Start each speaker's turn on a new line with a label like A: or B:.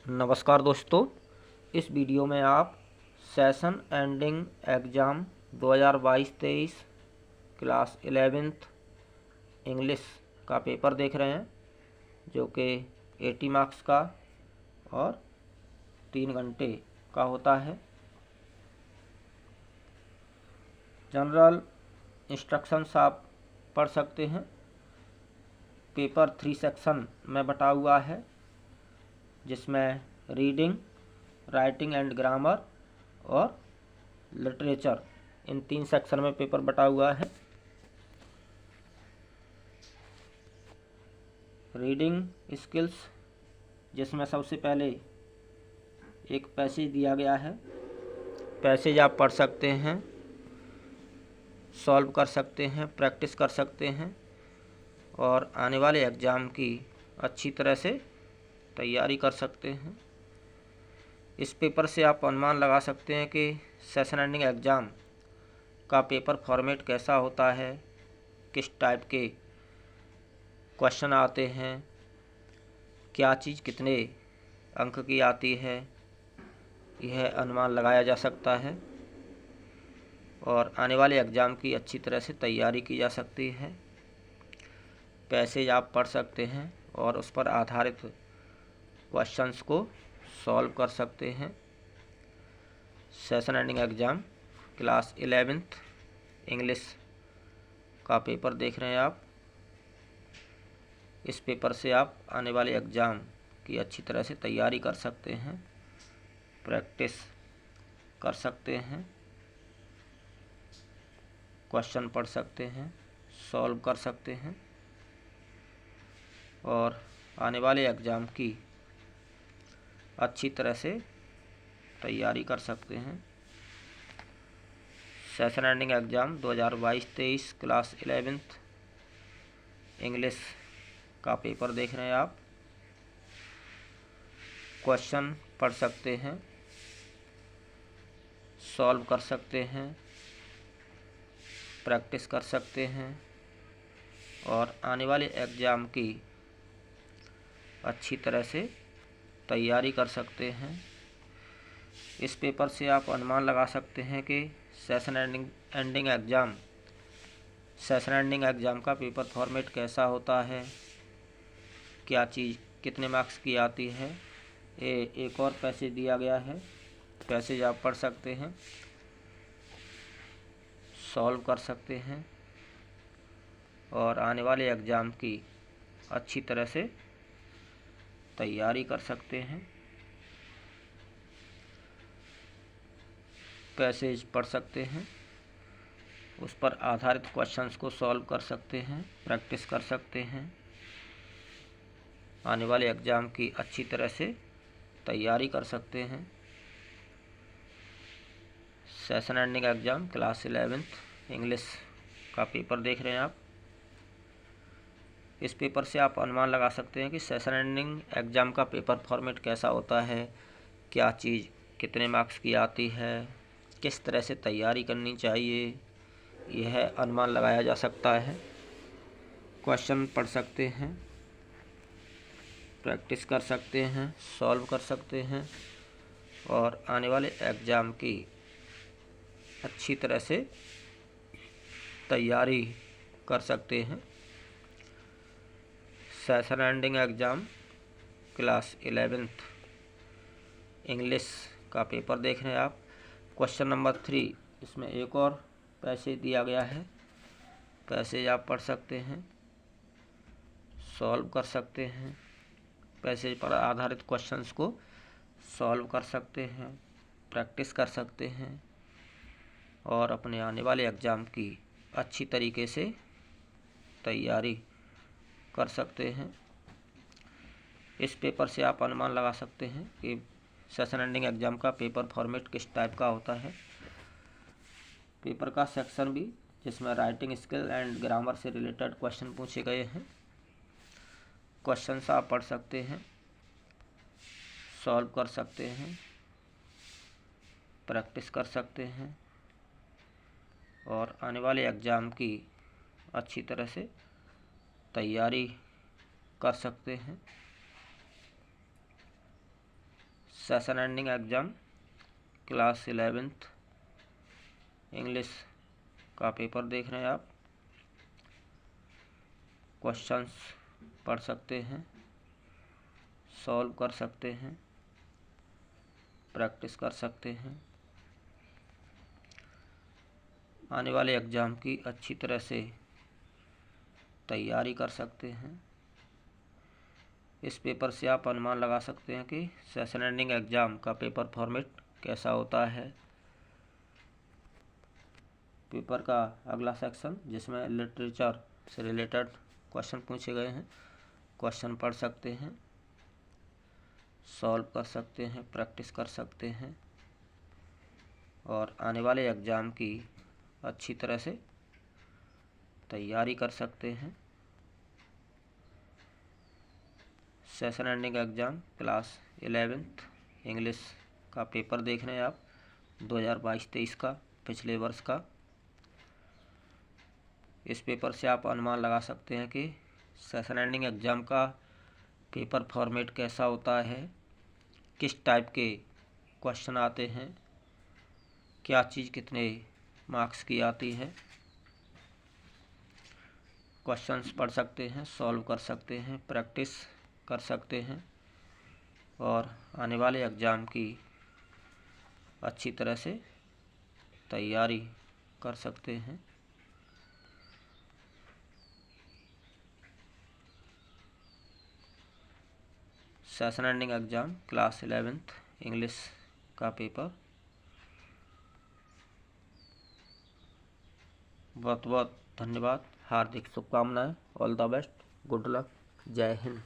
A: नमस्कार दोस्तों, इस वीडियो में आप session ending exam 2022-23 class 11th English का पेपर देख रहे हैं, जो कि 80 मार्क्स का और 3 घंटे का होता है। जनरल इंस्ट्रक्शंस आप पढ़ सकते हैं। पेपर 3 सेक्शन में बटा हुआ है, जिसमें रीडिंग, राइटिंग एंड ग्रामर और लिटरेचर, इन 3 सेक्शन में पेपर बटा हुआ है। रीडिंग स्किल्स, जिसमें सबसे पहले एक पैसेज दिया गया है। पैसेज आप पढ़ सकते हैं, सॉल्व कर सकते हैं, प्रैक्टिस कर सकते हैं और आने वाले एग्ज़ाम की अच्छी तरह से तैयारी कर सकते हैं। इस पेपर से आप अनुमान लगा सकते हैं कि सेशन एंडिंग एग्ज़ाम का पेपर फॉर्मेट कैसा होता है, किस टाइप के क्वेश्चन आते हैं, क्या चीज़ कितने अंक की आती है, यह अनुमान लगाया जा सकता है और आने वाले एग्ज़ाम की अच्छी तरह से तैयारी की जा सकती है। पैसेज आप पढ़ सकते हैं और उस पर आधारित क्वेश्चंस को सॉल्व कर सकते हैं। Session ending exam class 11th English का पेपर देख रहे हैं आप। इस पेपर से आप आने वाले एग्ज़ाम की अच्छी तरह से तैयारी कर सकते हैं, प्रैक्टिस कर सकते हैं, क्वेश्चन पढ़ सकते हैं, सॉल्व कर सकते हैं और आने वाले एग्ज़ाम की अच्छी तरह से तैयारी कर सकते हैं। Session ending exam 2022-23 class 11th English का पेपर देख रहे हैं आप। क्वेश्चन पढ़ सकते हैं, सॉल्व कर सकते हैं, प्रैक्टिस कर सकते हैं और आने वाले एग्ज़ाम की अच्छी तरह से तैयारी कर सकते हैं। इस पेपर से आप अनुमान लगा सकते हैं कि सेशन एंडिंग एग्ज़ाम का पेपर फॉर्मेट कैसा होता है, क्या चीज़ कितने मार्क्स की आती है। एक और पैसेज दिया गया है, पैसेज आप पढ़ सकते हैं, सॉल्व कर सकते हैं और आने वाले एग्ज़ाम की अच्छी तरह से तैयारी कर सकते हैं। पैसेज पढ़ सकते हैं, उस पर आधारित क्वेश्चंस को सॉल्व कर सकते हैं, प्रैक्टिस कर सकते हैं, आने वाले एग्ज़ाम की अच्छी तरह से तैयारी कर सकते हैं। Session ending exam class 11th English का पेपर देख रहे हैं आप। इस पेपर से आप अनुमान लगा सकते हैं कि सेशन एंडिंग एग्ज़ाम का पेपर फॉर्मेट कैसा होता है, क्या चीज़ कितने मार्क्स की आती है, किस तरह से तैयारी करनी चाहिए, यह अनुमान लगाया जा सकता है। क्वेश्चन पढ़ सकते हैं, प्रैक्टिस कर सकते हैं, सॉल्व कर सकते हैं और आने वाले एग्ज़ाम की अच्छी तरह से तैयारी कर सकते हैं। Session ending exam class 11th English का पेपर देख रहे हैं आप। क्वेश्चन नंबर 3, इसमें एक और पैसेज दिया गया है। पैसेज आप पढ़ सकते हैं, सॉल्व कर सकते हैं, पैसेज पर आधारित क्वेश्चंस को सॉल्व कर सकते हैं, प्रैक्टिस कर सकते हैं और अपने आने वाले एग्ज़ाम की अच्छी तरीके से तैयारी कर सकते हैं। इस पेपर से आप अनुमान लगा सकते हैं कि सेशन एंडिंग एग्ज़ाम का पेपर फॉर्मेट किस टाइप का होता है। पेपर का सेक्शन भी, जिसमें राइटिंग स्किल एंड ग्रामर से रिलेटेड क्वेश्चन पूछे गए हैं। क्वेश्चंस आप पढ़ सकते हैं, सॉल्व कर सकते हैं, प्रैक्टिस कर सकते हैं और आने वाले एग्ज़ाम की अच्छी तरह से तैयारी कर सकते हैं। Session ending exam class 11th English का पेपर देख रहे हैं आप। क्वेश्चंस पढ़ सकते हैं, सॉल्व कर सकते हैं, प्रैक्टिस कर सकते हैं, आने वाले एग्ज़ाम की अच्छी तरह से तैयारी कर सकते हैं। इस पेपर से आप अनुमान लगा सकते हैं कि सेशन एंडिंग एग्ज़ाम का पेपर फॉर्मेट कैसा होता है। पेपर का अगला सेक्शन जिसमें लिटरेचर से रिलेटेड क्वेश्चन पूछे गए हैं, क्वेश्चन पढ़ सकते हैं, सॉल्व कर सकते हैं, प्रैक्टिस कर सकते हैं और आने वाले एग्ज़ाम की अच्छी तरह से तैयारी कर सकते हैं। Session ending exam class 11th English का पेपर देख रहे हैं आप 2022-23 का, पिछले वर्ष का। इस पेपर से आप अनुमान लगा सकते हैं कि सेशन एंडिंग एग्ज़ाम का पेपर फॉर्मेट कैसा होता है, किस टाइप के क्वेश्चन आते हैं, क्या चीज़ कितने मार्क्स की आती है। क्वेश्चंस पढ़ सकते हैं, सॉल्व कर सकते हैं, प्रैक्टिस कर सकते हैं और आने वाले एग्ज़ाम की अच्छी तरह से तैयारी कर सकते हैं। Session ending exam class 11th English का पेपर। बहुत बहुत धन्यवाद, हार्दिक शुभकामनाएं, all the best, good luck, जय हिंद।